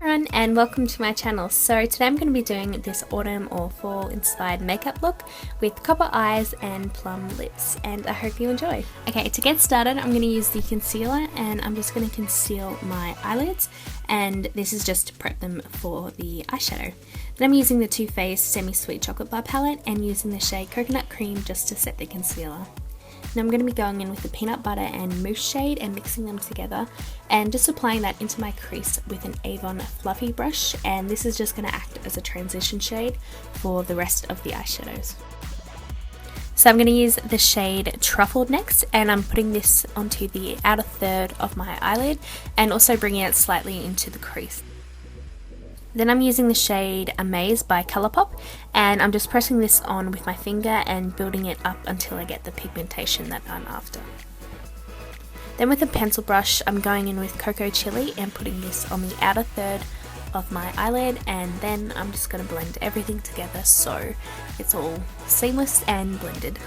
Everyone, and welcome to my channel. So today I'm going to be doing this autumn or fall inspired makeup look with copper eyes and plum lips, and I hope you enjoy. Okay, to get started I'm going to use the concealer and I'm just going to conceal my eyelids, and this is just to prep them for the eyeshadow. Then I'm using the Too Faced Semi Sweet Chocolate Bar palette and using the shade Coconut Cream just to set the concealer. Now I'm going to be going in with the peanut butter and mousse shade and mixing them together and just applying that into my crease with an Avon fluffy brush, and this is just going to act as a transition shade for the rest of the eyeshadows. So I'm going to use the shade Truffled next, and I'm putting this onto the outer third of my eyelid and also bringing it slightly into the crease. Then I'm using the shade Amaze by Colourpop, and I'm just pressing this on with my finger and building it up until I get the pigmentation that I'm after. Then with a pencil brush I'm going in with Cocoa Chili and putting this on the outer third of my eyelid, and then I'm just going to blend everything together so it's all seamless and blended.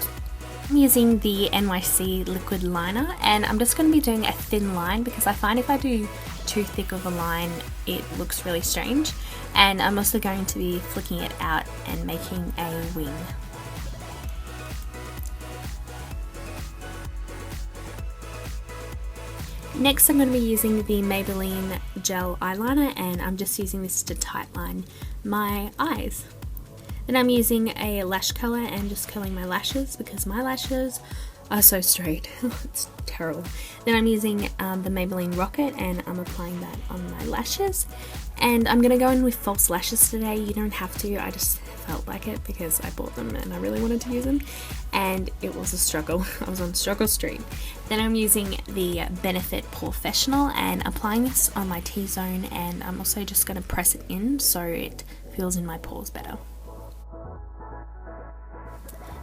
I'm using the NYC liquid liner, and I'm just going to be doing a thin line because I find if I do too thick of a line it looks really strange, and I'm also going to be flicking it out and making a wing. Next I'm going to be using the Maybelline gel eyeliner, and I'm just using this to tightline my eyes. Then I'm using a lash curler and just curling my lashes because my lashes are so straight. It's terrible. Then I'm using the Maybelline Rocket and I'm applying that on my lashes. And I'm going to go in with false lashes today. You don't have to, I just felt like it because I bought them and I really wanted to use them. And it was a struggle. I was on struggle street. Then I'm using the Benefit Professional and applying this on my T-zone, and I'm also just going to press it in so it feels in my pores better.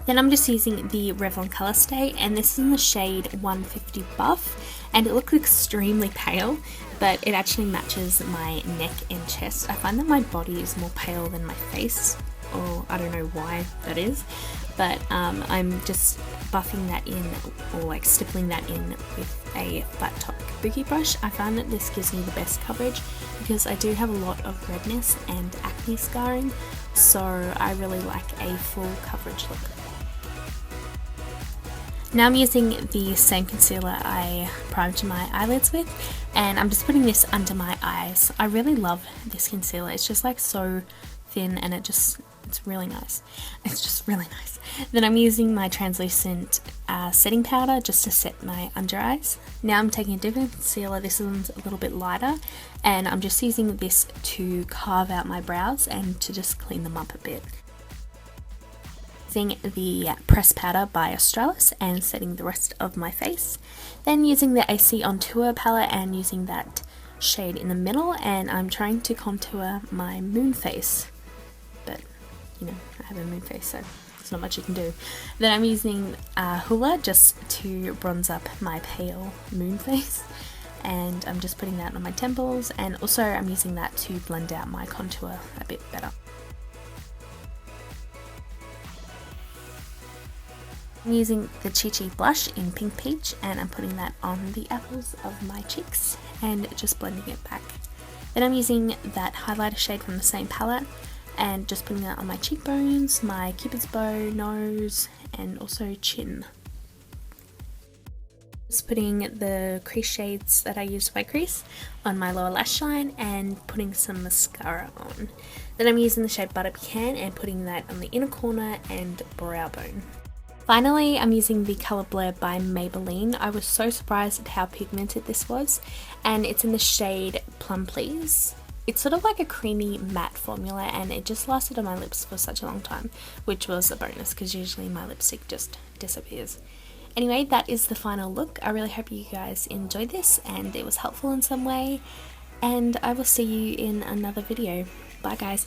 Then I'm just using the Revlon Colour Stay, and this is in the shade 150 Buff, and it looks extremely pale, but it actually matches my neck and chest. I find that my body is more pale than my face, or I don't know why that is, but I'm just buffing that in, or like stippling that in with a flat top kabuki brush. I find that this gives me the best coverage because I do have a lot of redness and acne scarring, so I really like a full coverage look. Now I'm using the same concealer I primed my eyelids with, and I'm just putting this under my eyes. I really love this concealer. It's just like so thin and it's really nice. It's just really nice. Then I'm using my translucent setting powder just to set my under eyes. Now I'm taking a different concealer. This one's a little bit lighter, and I'm just using this to carve out my brows and to just clean them up a bit. The press powder by Australis and setting the rest of my face. Then using the AC on Tour palette and using that shade in the middle, and I'm trying to contour my moon face, but you know, I have a moon face so there's not much you can do. Then I'm using Hoola just to bronze up my pale moon face, and I'm just putting that on my temples, and also I'm using that to blend out my contour a bit better. I'm using the Chi Chi blush in Pink Peach, and I'm putting that on the apples of my cheeks and just blending it back. Then I'm using that highlighter shade from the same palette and just putting that on my cheekbones, my cupid's bow, nose, and also chin. Just putting the crease shades that I used for my crease on my lower lash line and putting some mascara on. Then I'm using the shade Butter Pecan and putting that on the inner corner and brow bone. Finally, I'm using the Colour Blur by Maybelline. I was so surprised at how pigmented this was, and it's in the shade Plum Please. It's sort of like a creamy matte formula, and it just lasted on my lips for such a long time, which was a bonus because usually my lipstick just disappears. Anyway, that is the final look. I really hope you guys enjoyed this and it was helpful in some way, and I will see you in another video. Bye guys.